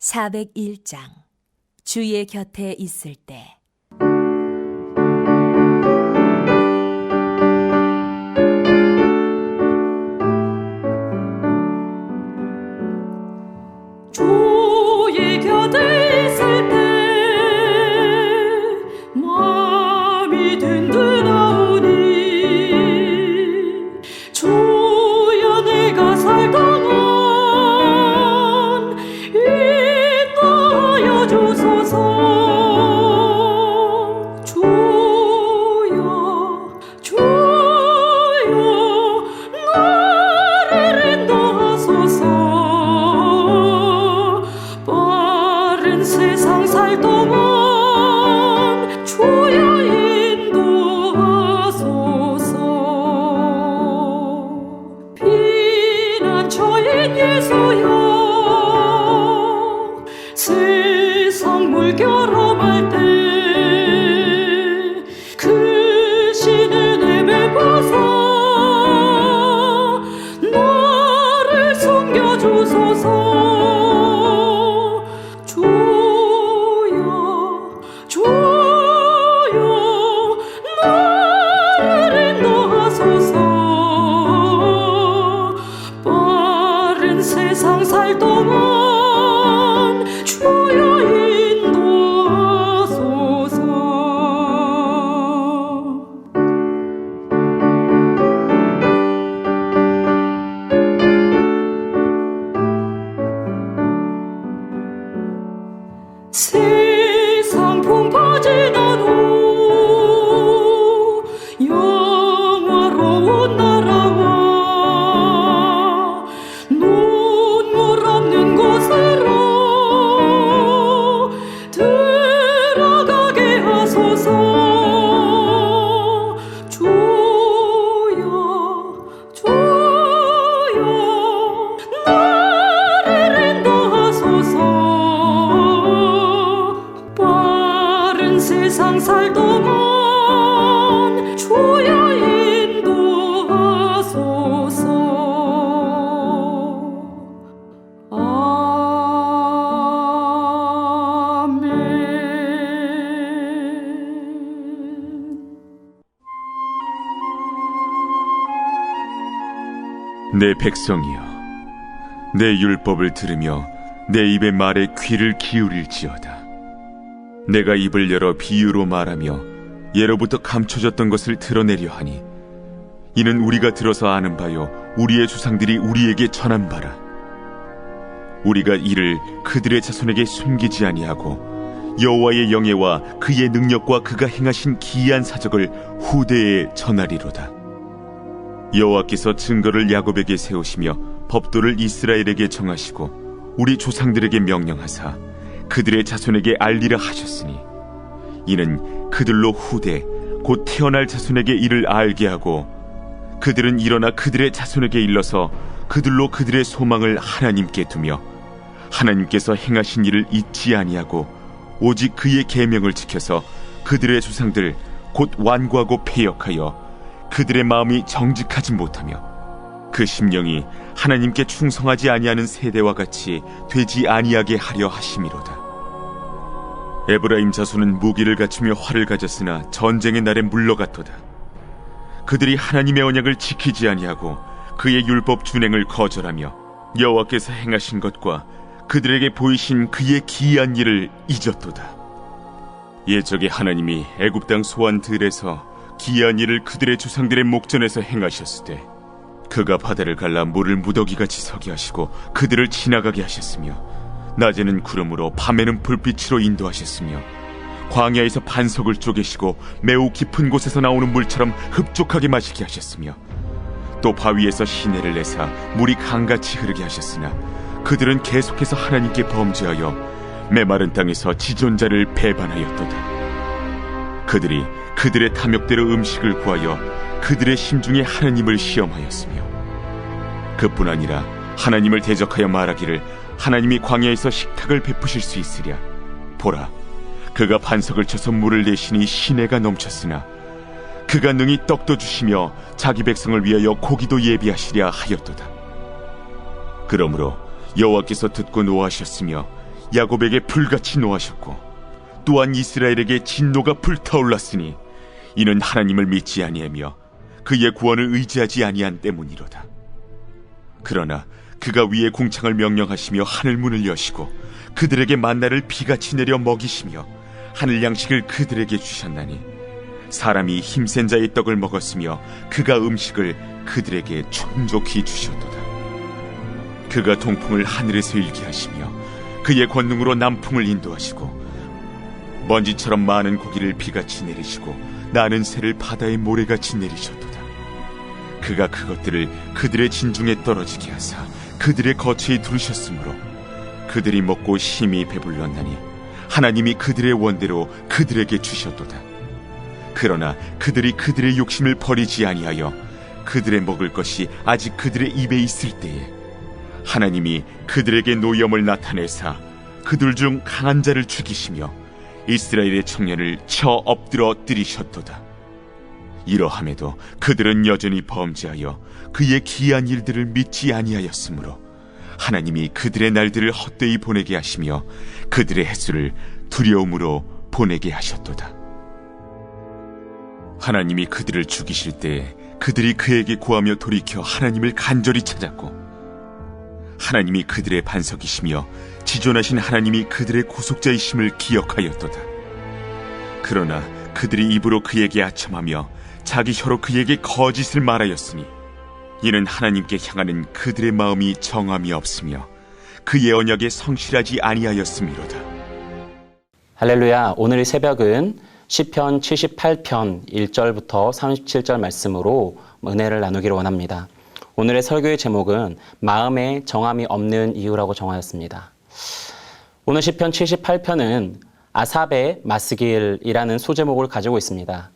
401장 주의 곁에 있을 때. 주의 곁에 있을 때 마음이 든든하오니 주여 내가 살 동안 인도하여 주소서. 주여 나를 인도하소서. 세상 살 동안 주여 인도하소서. 피난처인 예수여 세상 물결험할 때 그 신의 내뱉어서 나를 숨겨주소서. 주여 나를 인도하소서. 빠른 세상 살 동안 주여 인도하소서. 세상 풍파 지나도 영화로운 나라와 눈물 없는 곳으로 들어가게 하소서. 주여 나를 인도하소서. 세상 살 동안 주여 인도하소서. 아멘. 내 백성이여, 내 율법을 들으며 내 입의 말에 귀를 기울일지어다. 내가 입을 열어 비유로 말하며 예로부터 감춰졌던 것을 드러내려 하니 이는 우리가 들어서 아는 바요 우리의 조상들이 우리에게 전한 바라. 우리가 이를 그들의 자손에게 숨기지 아니하고 여호와의 영예와 그의 능력과 그가 행하신 기이한 사적을 후대에 전하리로다. 여호와께서 증거를 야곱에게 세우시며 법도를 이스라엘에게 정하시고 우리 조상들에게 명령하사 그들의 자손에게 알리라 하셨으니 이는 그들로 후대 곧 태어날 자손에게 이를 알게 하고 그들은 일어나 그들의 자손에게 일러서 그들로 그들의 소망을 하나님께 두며 하나님께서 행하신 일을 잊지 아니하고 오직 그의 계명을 지켜서 그들의 조상들 곧 완고하고 패역하여 그들의 마음이 정직하지 못하며 그 심령이 하나님께 충성하지 아니하는 세대와 같이 되지 아니하게 하려 하심이로다. 에브라임 자손은 무기를 갖추며 활을 가졌으나 전쟁의 날에 물러갔도다. 그들이 하나님의 언약을 지키지 아니하고 그의 율법 준행을 거절하며 여호와께서 행하신 것과 그들에게 보이신 그의 기이한 일을 잊었도다. 옛적에 하나님이 애굽 땅 소안 들에서 기이한 일을 그들의 조상들의 목전에서 행하셨을 때 그가 바다를 갈라 물을 무더기같이 서게 하시고 그들을 지나가게 하셨으며 낮에는 구름으로 밤에는 불빛으로 인도하셨으며 광야에서 반석을 쪼개시고 매우 깊은 곳에서 나오는 물처럼 흡족하게 마시게 하셨으며 또 바위에서 시내를 내사 물이 강같이 흐르게 하셨으나 그들은 계속해서 하나님께 범죄하여 메마른 땅에서 지존자를 배반하였도다. 그들이 그들의 탐욕대로 음식을 구하여 그들의 심중에 하나님을 시험하였으며 그뿐 아니라 하나님을 대적하여 말하기를 하나님이 광야에서 식탁을 베푸실 수 있으랴. 보라, 그가 반석을 쳐서 물을 내시니 시내가 넘쳤으나 그가 능히 떡도 주시며 자기 백성을 위하여 고기도 예비하시랴 하였도다. 그러므로 여호와께서 듣고 노하셨으며 야곱에게 불같이 노하셨고 또한 이스라엘에게 진노가 불타올랐으니 이는 하나님을 믿지 아니하며 그의 구원을 의지하지 아니한 때문이로다. 그러나 그가 위에 궁창을 명령하시며 하늘 문을 여시고 그들에게 만나를 비같이 내려 먹이시며 하늘 양식을 그들에게 주셨나니 사람이 힘센 자의 떡을 먹었으며 그가 음식을 그들에게充足히 주셨도다. 그가 동풍을 하늘에서 일게 하시며 그의 권능으로 남풍을 인도하시고 먼지처럼 많은 고기를 비같이 내리시고 나는 새를 바다의 모래같이 내리셨도다. 그가 그것들을 그들의 진중에 떨어지게 하사 그들의 거처에 두르셨으므로 그들이 먹고 심히 배불렀나니 하나님이 그들의 원대로 그들에게 주셨도다. 그러나 그들이 그들의 욕심을 버리지 아니하여 그들의 먹을 것이 아직 그들의 입에 있을 때에 하나님이 그들에게 노염을 나타내사 그들 중 강한 자를 죽이시며 이스라엘의 청년을 쳐 엎드러 뜨리셨도다. 이러함에도 그들은 여전히 범죄하여 그의 기이한 일들을 믿지 아니하였으므로 하나님이 그들의 날들을 헛되이 보내게 하시며 그들의 횟수를 두려움으로 보내게 하셨도다. 하나님이 그들을 죽이실 때에 그들이 그에게 구하며 돌이켜 하나님을 간절히 찾았고 하나님이 그들의 반석이시며 지존하신 하나님이 그들의 구속자이심을 기억하였도다. 그러나 그들이 입으로 그에게 아첨하며 자기 혀로 그에게 거짓을 말하였으니 이는 하나님께 향하는 그들의 마음이 정함이 없으며 그의 언약에 성실하지 아니하였음이로다. 할렐루야. 오늘 이 새벽은 시편 78편 1절부터 37절 말씀으로 은혜를 나누기를 원합니다. 오늘의 설교의 제목은 마음에 정함이 없는 이유라고 정하였습니다. 오늘 시편 78편은 아삽의 마스길이라는 소제목을 가지고 있습니다.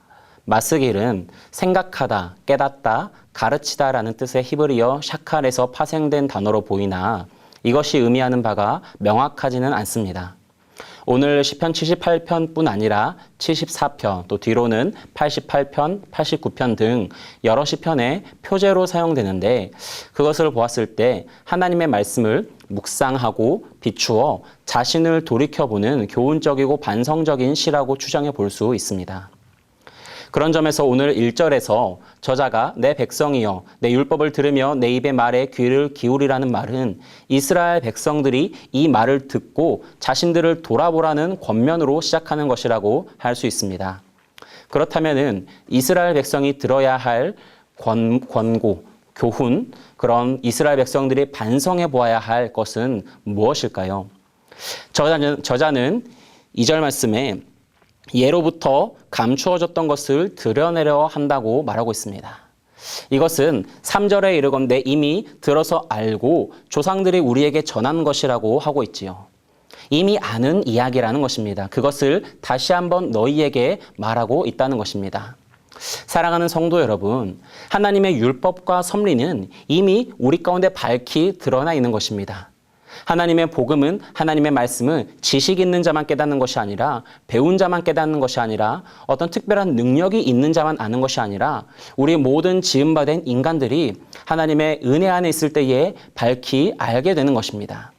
마스길은 생각하다, 깨닫다, 가르치다라는 뜻의 히브리어 샤칼에서 파생된 단어로 보이나 이것이 의미하는 바가 명확하지는 않습니다. 오늘 시편 78편뿐 아니라 74편, 또 뒤로는 88편, 89편 등 여러 시편에 표제로 사용되는데 그것을 보았을 때 하나님의 말씀을 묵상하고 비추어 자신을 돌이켜보는 교훈적이고 반성적인 시라고 추정해 볼 수 있습니다. 그런 점에서 오늘 1절에서 저자가 내 백성이여 내 율법을 들으며 내 입의 말에 귀를 기울이라는 말은 이스라엘 백성들이 이 말을 듣고 자신들을 돌아보라는 권면으로 시작하는 것이라고 할 수 있습니다. 그렇다면은 이스라엘 백성이 들어야 할 권고, 교훈, 그런 이스라엘 백성들이 반성해 보아야 할 것은 무엇일까요? 저자는 2절 말씀에 예로부터 감추어졌던 것을 드러내려 한다고 말하고 있습니다. 이것은 3절에 이르건대 이미 들어서 알고 조상들이 우리에게 전한 것이라고 하고 있지요. 이미 아는 이야기라는 것입니다. 그것을 다시 한번 너희에게 말하고 있다는 것입니다. 사랑하는 성도 여러분, 하나님의 율법과 섭리는 이미 우리 가운데 밝히 드러나 있는 것입니다. 하나님의 복음은, 하나님의 말씀은 지식 있는 자만 깨닫는 것이 아니라 배운 자만 깨닫는 것이 아니라 어떤 특별한 능력이 있는 자만 아는 것이 아니라 우리 모든 지음받은 인간들이 하나님의 은혜 안에 있을 때에 밝히 알게 되는 것입니다.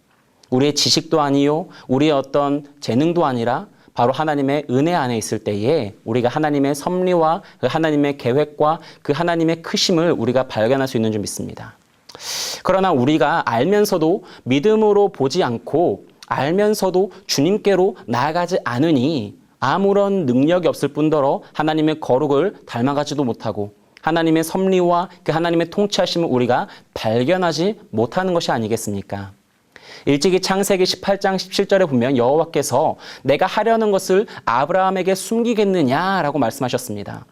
우리의 지식도 아니요, 우리의 어떤 재능도 아니라 바로 하나님의 은혜 안에 있을 때에 우리가 하나님의 섭리와 그 하나님의 계획과 그 하나님의 크심을 우리가 발견할 수 있는 줄 믿습니다. 그러나 우리가 알면서도 믿음으로 보지 않고 알면서도 주님께로 나아가지 않으니 아무런 능력이 없을 뿐더러 하나님의 거룩을 닮아가지도 못하고 하나님의 섭리와 그 하나님의 통치하심을 우리가 발견하지 못하는 것이 아니겠습니까? 일찍이 창세기 18장 17절에 보면 여호와께서 내가 하려는 것을 아브라함에게 숨기겠느냐라고 말씀하셨습니다.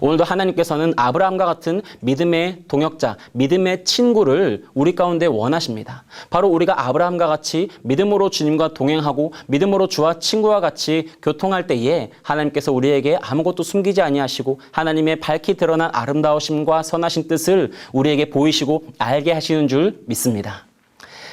오늘도 하나님께서는 아브라함과 같은 믿음의 동역자, 믿음의 친구를 우리 가운데 원하십니다. 바로 우리가 아브라함과 같이 믿음으로 주님과 동행하고 믿음으로 주와 친구와 같이 교통할 때에 하나님께서 우리에게 아무것도 숨기지 아니하시고 하나님의 밝히 드러난 아름다우심과 선하신 뜻을 우리에게 보이시고 알게 하시는 줄 믿습니다.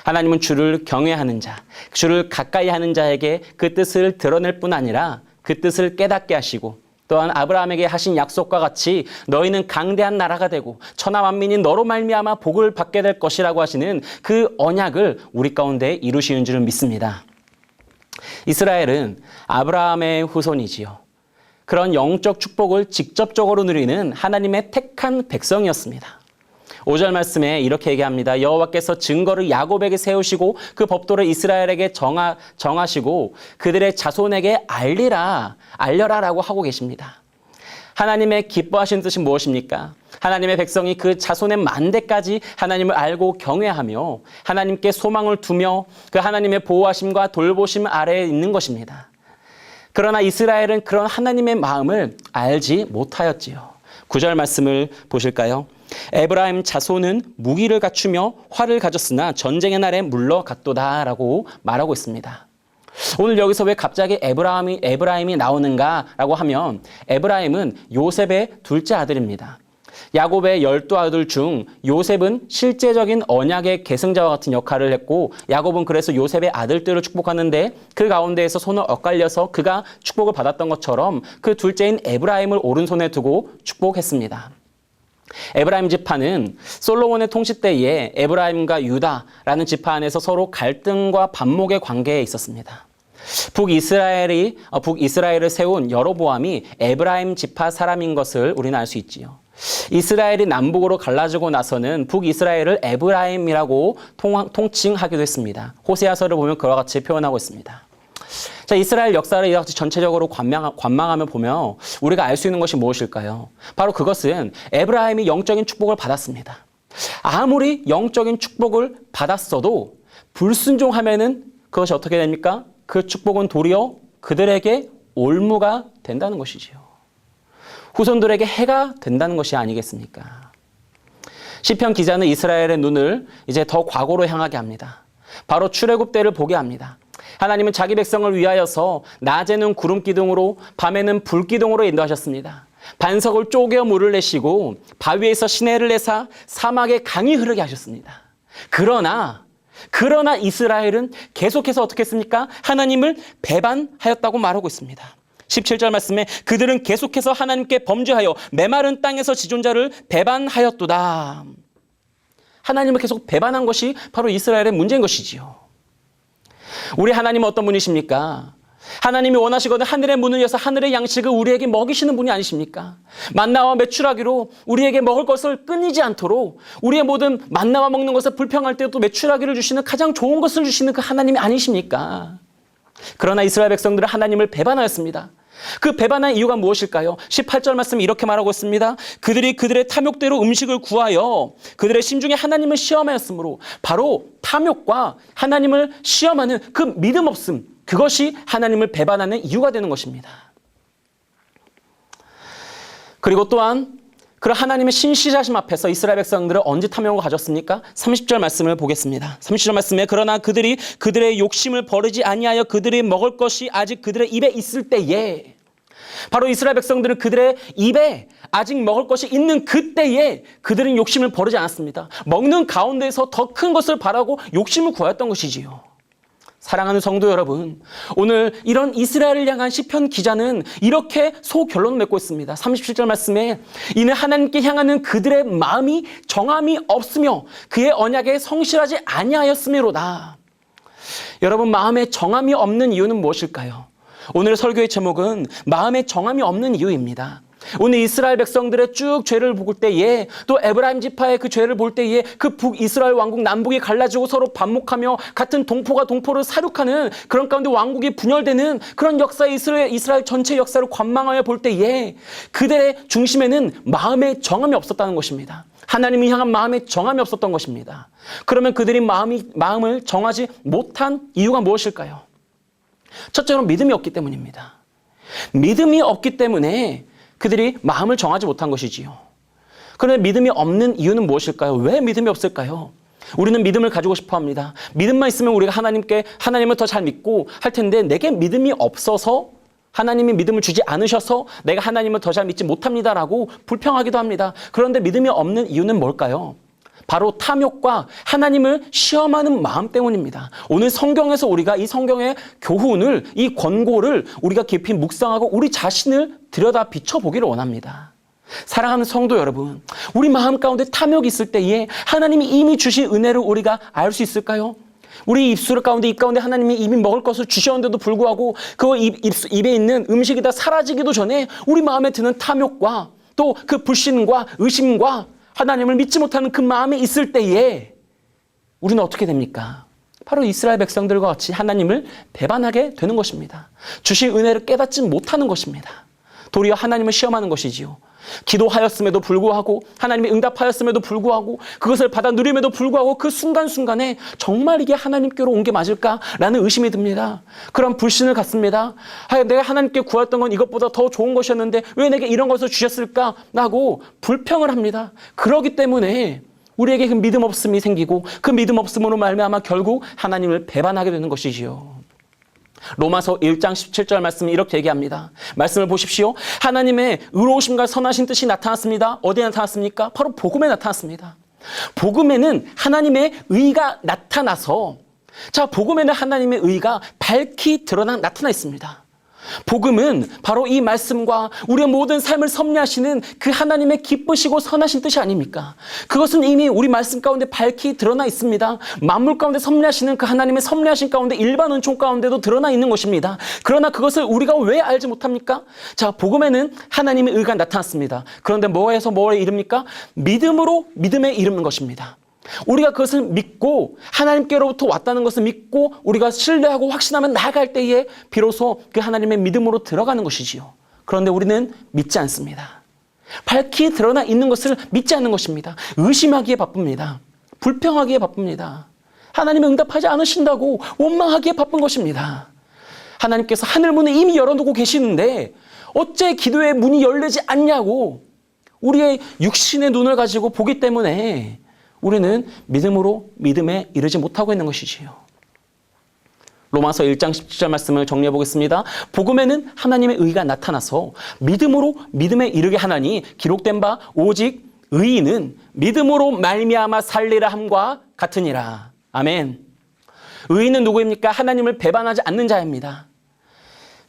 하나님은 주를 경외하는 자, 주를 가까이 하는 자에게 그 뜻을 드러낼 뿐 아니라 그 뜻을 깨닫게 하시고 또한 아브라함에게 하신 약속과 같이 너희는 강대한 나라가 되고 천하 만민이 너로 말미암아 복을 받게 될 것이라고 하시는 그 언약을 우리 가운데 이루시는 줄 믿습니다. 이스라엘은 아브라함의 후손이지요. 그런 영적 축복을 직접적으로 누리는 하나님의 택한 백성이었습니다. 5절 말씀에 이렇게 얘기합니다. 여호와께서 증거를 야곱에게 세우시고 그 법도를 이스라엘에게 정하시고 그들의 자손에게 알려라라고 하고 계십니다. 하나님의 기뻐하신 뜻이 무엇입니까? 하나님의 백성이 그 자손의 만대까지 하나님을 알고 경외하며 하나님께 소망을 두며 그 하나님의 보호하심과 돌보심 아래에 있는 것입니다. 그러나 이스라엘은 그런 하나님의 마음을 알지 못하였지요. 9절 말씀을 보실까요? 에브라임 자손은 무기를 갖추며 활을 가졌으나 전쟁의 날에 물러갔도다라고 말하고 있습니다. 오늘 여기서 왜 갑자기 에브라임이 나오는가라고 하면 에브라임은 요셉의 둘째 아들입니다. 야곱의 12아들 중 요셉은 실제적인 언약의 계승자와 같은 역할을 했고 야곱은 그래서 요셉의 아들들을 축복하는데 그 가운데에서 손을 엇갈려서 그가 축복을 받았던 것처럼 그 둘째인 에브라임을 오른손에 두고 축복했습니다. 에브라임 지파는 솔로몬의 통치 때에 에브라임과 유다라는 지파 안에서 서로 갈등과 반목의 관계에 있었습니다. 북이스라엘을 세운 여로보암이 에브라임 지파 사람인 것을 우리는 알 수 있지요. 이스라엘이 남북으로 갈라지고 나서는 북이스라엘을 에브라임이라고 통칭하기도 했습니다. 호세아서를 보면 그와 같이 표현하고 있습니다. 자, 이스라엘 역사를 이렇게 전체적으로 관망하며 보면 우리가 알 수 있는 것이 무엇일까요? 바로 그것은 에브라임이 영적인 축복을 받았습니다. 아무리 영적인 축복을 받았어도 불순종하면은 그것이 어떻게 됩니까? 그 축복은 도리어 그들에게 올무가 된다는 것이지요. 후손들에게 해가 된다는 것이 아니겠습니까? 시편 기자는 이스라엘의 눈을 이제 더 과거로 향하게 합니다. 바로 출애굽 때를 보게 합니다. 하나님은 자기 백성을 위하여서 낮에는 구름 기둥으로 밤에는 불 기둥으로 인도하셨습니다. 반석을 쪼개어 물을 내시고 바위에서 시내를 내사 사막에 강이 흐르게 하셨습니다. 그러나 이스라엘은 계속해서 어떻게 했습니까? 하나님을 배반하였다고 말하고 있습니다. 17절 말씀에 그들은 계속해서 하나님께 범죄하여 메마른 땅에서 지존자를 배반하였도다. 하나님을 계속 배반한 것이 바로 이스라엘의 문제인 것이지요. 우리 하나님은 어떤 분이십니까? 하나님이 원하시거든 하늘의 문을 여서 하늘의 양식을 우리에게 먹이시는 분이 아니십니까? 만나와 메추라기로 우리에게 먹을 것을 끊이지 않도록 우리의 모든 만나와 먹는 것에 불평할 때도 메추라기를 주시는 가장 좋은 것을 주시는 그 하나님이 아니십니까? 그러나 이스라엘 백성들은 하나님을 배반하였습니다. 그 배반한 이유가 무엇일까요? 18절 말씀 이렇게 말하고 있습니다. 그들이 그들의 탐욕대로 음식을 구하여 그들의 심중에 하나님을 시험하였으므로 바로 탐욕과 하나님을 시험하는 그 믿음 없음, 그것이 하나님을 배반하는 이유가 되는 것입니다. 그리고 또한 그런 하나님의 신실하심 앞에서 이스라엘 백성들은 언제 탐욕을 가졌습니까? 30절 말씀을 보겠습니다. 30절 말씀에 그러나 그들이 그들의 욕심을 버리지 아니하여 그들이 먹을 것이 아직 그들의 입에 있을 때에, 바로 이스라엘 백성들은 그들의 입에 아직 먹을 것이 있는 그때에 그들은 욕심을 버리지 않았습니다. 먹는 가운데에서 더 큰 것을 바라고 욕심을 구하였던 것이지요. 사랑하는 성도 여러분, 오늘 이런 이스라엘을 향한 시편 기자는 이렇게 소결론을 맺고 있습니다. 37절 말씀에 이는 하나님께 향하는 그들의 마음이 정함이 없으며 그의 언약에 성실하지 아니하였음이로다. 여러분, 마음에 정함이 없는 이유는 무엇일까요? 오늘 설교의 제목은 마음에 정함이 없는 이유입니다. 오늘 이스라엘 백성들의 쭉 죄를 볼 때에, 또 에브라임 지파의 그 죄를 볼 때에 그 북이스라엘 왕국 남북이 갈라지고 서로 반목하며 같은 동포가 동포를 사륙하는 그런 가운데 왕국이 분열되는 그런 역사의 이스라엘 전체 역사를 관망하여 볼 때에 그들의 중심에는 마음의 정함이 없었다는 것입니다. 하나님을 향한 마음의 정함이 없었던 것입니다. 그러면 그들이 마음을 정하지 못한 이유가 무엇일까요? 첫째로 믿음이 없기 때문입니다. 믿음이 없기 때문에 그들이 마음을 정하지 못한 것이지요. 그런데 믿음이 없는 이유는 무엇일까요? 왜 믿음이 없을까요? 우리는 믿음을 가지고 싶어 합니다. 믿음만 있으면 우리가 하나님을 더 잘 믿고 할 텐데 내게 믿음이 없어서 하나님이 믿음을 주지 않으셔서 내가 하나님을 더 잘 믿지 못합니다라고 불평하기도 합니다. 그런데 믿음이 없는 이유는 뭘까요? 바로 탐욕과 하나님을 시험하는 마음 때문입니다. 오늘 성경에서 우리가 이 성경의 교훈을, 이 권고를 우리가 깊이 묵상하고 우리 자신을 들여다 비춰보기를 원합니다. 사랑하는 성도 여러분, 우리 마음 가운데 탐욕이 있을 때에 하나님이 이미 주신 은혜를 우리가 알 수 있을까요? 우리 입술 가운데, 입 가운데 하나님이 이미 먹을 것을 주셨는데도 불구하고 그 입에 있는 음식이 다 사라지기도 전에 우리 마음에 드는 탐욕과 또 그 불신과 의심과 하나님을 믿지 못하는 그 마음이 있을 때에 우리는 어떻게 됩니까? 바로 이스라엘 백성들과 같이 하나님을 배반하게 되는 것입니다. 주신 은혜를 깨닫지 못하는 것입니다. 도리어 하나님을 시험하는 것이지요. 기도하였음에도 불구하고 하나님이 응답하였음에도 불구하고 그것을 받아 누림에도 불구하고 그 순간순간에 정말 이게 하나님께로 온 게 맞을까라는 의심이 듭니다. 그런 불신을 갖습니다. 내가 하나님께 구했던 건 이것보다 더 좋은 것이었는데 왜 내게 이런 것을 주셨을까? 라고 불평을 합니다. 그렇기 때문에 우리에게 그 믿음 없음이 생기고 그 믿음 없음으로 말미암아 결국 하나님을 배반하게 되는 것이지요. 로마서 1장 17절 말씀이 이렇게 얘기합니다. 말씀을 보십시오. 하나님의 의로우심과 선하신 뜻이 나타났습니다. 어디에 나타났습니까? 바로 복음에 나타났습니다. 복음에는 하나님의 의가 나타나서, 자, 복음에는 하나님의 의가 밝히 나타나 있습니다. 복음은 바로 이 말씀과 우리의 모든 삶을 섭리하시는 그 하나님의 기쁘시고 선하신 뜻이 아닙니까? 그것은 이미 우리 말씀 가운데 밝히 드러나 있습니다. 만물 가운데 섭리하시는 그 하나님의 섭리하신 가운데 일반 은총 가운데도 드러나 있는 것입니다. 그러나 그것을 우리가 왜 알지 못합니까? 자, 복음에는 하나님의 의가 나타났습니다. 그런데 뭐에서 뭐에 이릅니까? 믿음으로 믿음에 이르는 것입니다. 우리가 그것을 믿고 하나님께로부터 왔다는 것을 믿고 우리가 신뢰하고 확신하면 나아갈 때에 비로소 그 하나님의 믿음으로 들어가는 것이지요. 그런데 우리는 믿지 않습니다. 밝히 드러나 있는 것을 믿지 않는 것입니다. 의심하기에 바쁩니다. 불평하기에 바쁩니다. 하나님이 응답하지 않으신다고 원망하기에 바쁜 것입니다. 하나님께서 하늘 문을 이미 열어두고 계시는데 어째 기도의 문이 열리지 않냐고 우리의 육신의 눈을 가지고 보기 때문에 우리는 믿음으로 믿음에 이르지 못하고 있는 것이지요. 로마서 1장 17절 말씀을 정리해 보겠습니다. 복음에는 하나님의 의가 나타나서 믿음으로 믿음에 이르게 하나니 기록된 바 오직 의인은 믿음으로 말미암아 살리라 함과 같으니라. 아멘. 의인은 누구입니까? 하나님을 배반하지 않는 자입니다.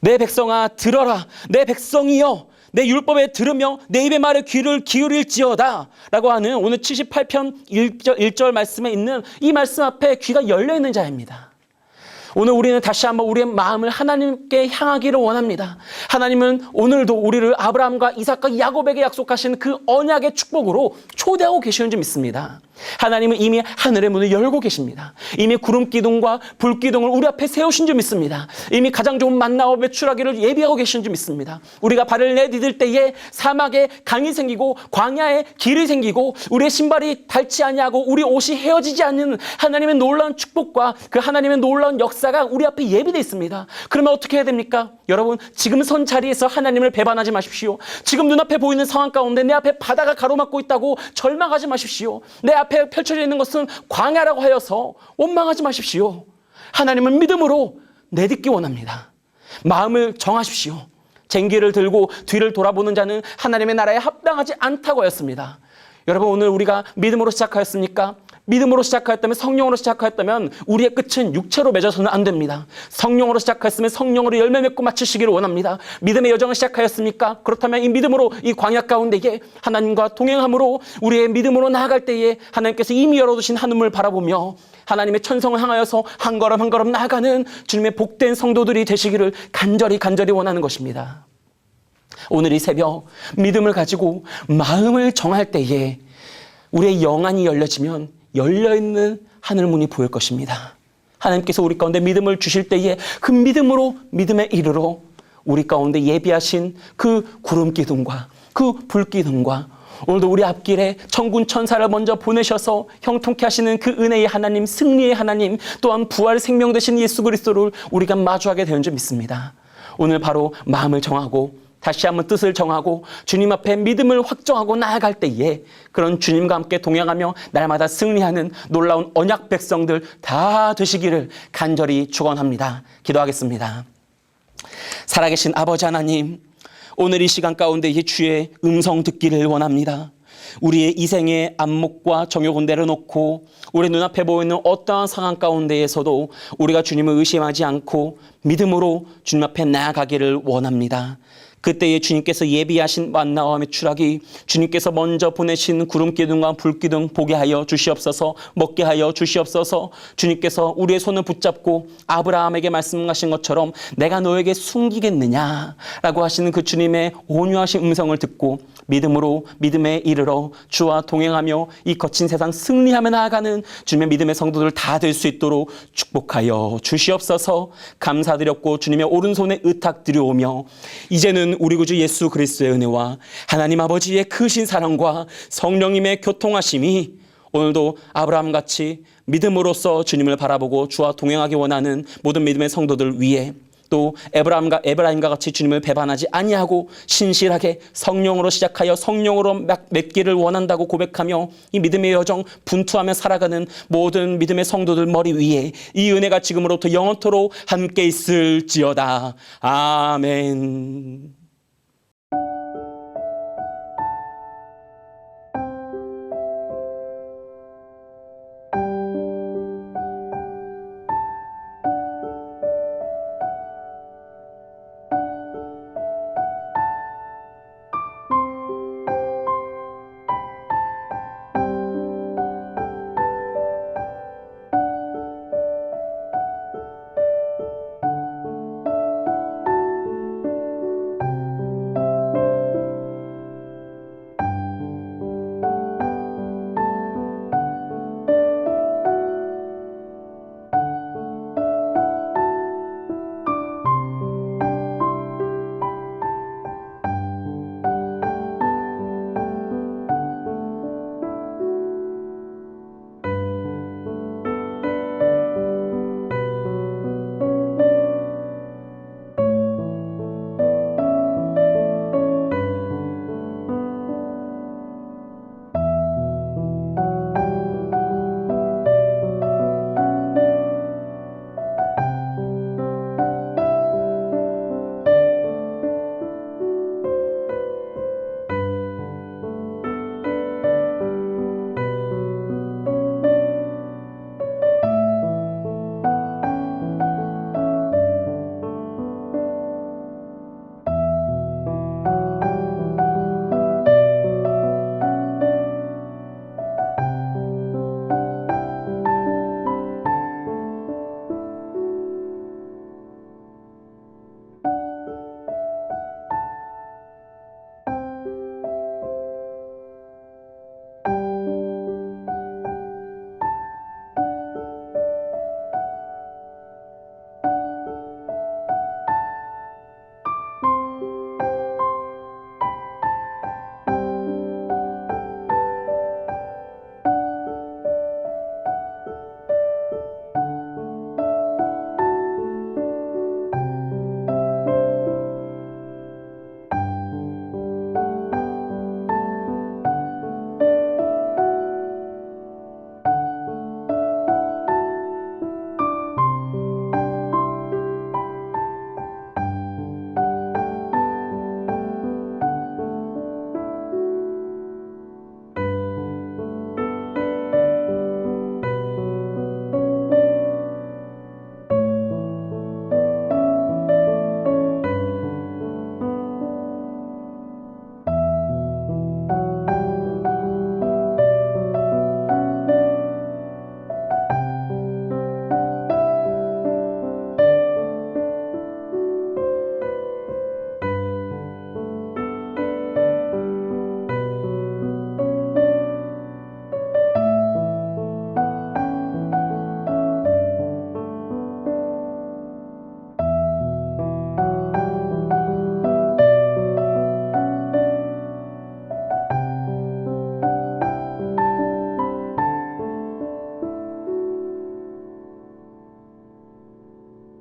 내 백성아 들어라. 내 백성이여 내 율법에 들으며 내 입의 말에 귀를 기울일지어다 라고 하는 오늘 78편 1절 말씀에 있는 이 말씀 앞에 귀가 열려있는 자입니다. 오늘 우리는 다시 한번 우리의 마음을 하나님께 향하기를 원합니다. 하나님은 오늘도 우리를 아브라함과 이삭과 야곱에게 약속하신 그 언약의 축복으로 초대하고 계시는 줄 믿습니다. 하나님은 이미 하늘의 문을 열고 계십니다. 이미 구름 기둥과 불 기둥을 우리 앞에 세우신 줄 믿습니다. 이미 가장 좋은 만나와 메추라기를 예비하고 계신 줄 믿습니다. 우리가 발을 내디딜 때에 사막에 강이 생기고 광야에 길이 생기고 우리의 신발이 닳지 아니하고 우리 옷이 헤어지지 않는 하나님의 놀라운 축복과 그 하나님의 놀라운 역사가 우리 앞에 예비되어 있습니다. 그러면 어떻게 해야 됩니까? 여러분, 지금 선 자리에서 하나님을 배반하지 마십시오. 지금 눈앞에 보이는 상황 가운데 내 앞에 바다가 가로막고 있다고 절망하지 마십시오. 내 앞에 펼쳐져 있는 것은 광야라고 하여서 원망하지 마십시오. 하나님을 믿음으로 내딛기 원합니다. 마음을 정하십시오. 쟁기를 들고 뒤를 돌아보는 자는 하나님의 나라에 합당하지 않다고 하였습니다. 여러분, 오늘 우리가 믿음으로 시작하였습니까? 믿음으로 시작하였다면, 성령으로 시작하였다면 우리의 끝은 육체로 맺어서는 안 됩니다. 성령으로 시작하였으면 성령으로 열매 맺고 마치시기를 원합니다. 믿음의 여정을 시작하였습니까? 그렇다면 이 믿음으로 이 광야 가운데에 하나님과 동행함으로 우리의 믿음으로 나아갈 때에 하나님께서 이미 열어두신 하늘을 바라보며 하나님의 천성을 향하여서 한 걸음 한 걸음 나아가는 주님의 복된 성도들이 되시기를 간절히 원하는 것입니다. 오늘 이 새벽 믿음을 가지고 마음을 정할 때에 우리의 영안이 열려지면 열려있는 하늘문이 보일 것입니다. 하나님께서 우리 가운데 믿음을 주실 때에 그 믿음으로 믿음에 이르러 우리 가운데 예비하신 그 구름 기둥과 그 불 기둥과 오늘도 우리 앞길에 천군 천사를 먼저 보내셔서 형통케 하시는 그 은혜의 하나님, 승리의 하나님, 또한 부활 생명 되신 예수 그리스도를 우리가 마주하게 되는 줄 믿습니다. 오늘 바로 마음을 정하고 다시 한번 뜻을 정하고 주님 앞에 믿음을 확정하고 나아갈 때에 그런 주님과 함께 동행하며 날마다 승리하는 놀라운 언약 백성들 다 되시기를 간절히 축원합니다. 기도하겠습니다. 살아계신 아버지 하나님, 오늘 이 시간 가운데 주의 음성 듣기를 원합니다. 우리의 이생의 안목과 정욕을 내려놓고 우리 눈앞에 보이는 어떠한 상황 가운데에서도 우리가 주님을 의심하지 않고 믿음으로 주님 앞에 나아가기를 원합니다. 그때에 주님께서 예비하신 만나와 메추라기, 주님께서 먼저 보내신 구름기둥과 불기둥 보게 하여 주시옵소서, 먹게 하여 주시옵소서. 주님께서 우리의 손을 붙잡고 아브라함에게 말씀하신 것처럼 내가 너에게 숨기겠느냐라고 하시는 그 주님의 온유하신 음성을 듣고 믿음으로 믿음에 이르러 주와 동행하며 이 거친 세상 승리하며 나아가는 주님의 믿음의 성도들 다 될 수 있도록 축복하여 주시옵소서. 감사드렸고 주님의 오른손에 의탁드려오며 이제는 우리 구주 예수 그리스도의 은혜와 하나님 아버지의 크신 사랑과 성령님의 교통하심이 오늘도 아브라함같이 믿음으로써 주님을 바라보고 주와 동행하기 원하는 모든 믿음의 성도들 위해, 또 에브라임과 같이 주님을 배반하지 아니하고 신실하게 성령으로 시작하여 성령으로 맺기를 원한다고 고백하며 이 믿음의 여정 분투하며 살아가는 모든 믿음의 성도들 머리 위에 이 은혜가 지금으로부터 영원토록 함께 있을지어다. 아멘.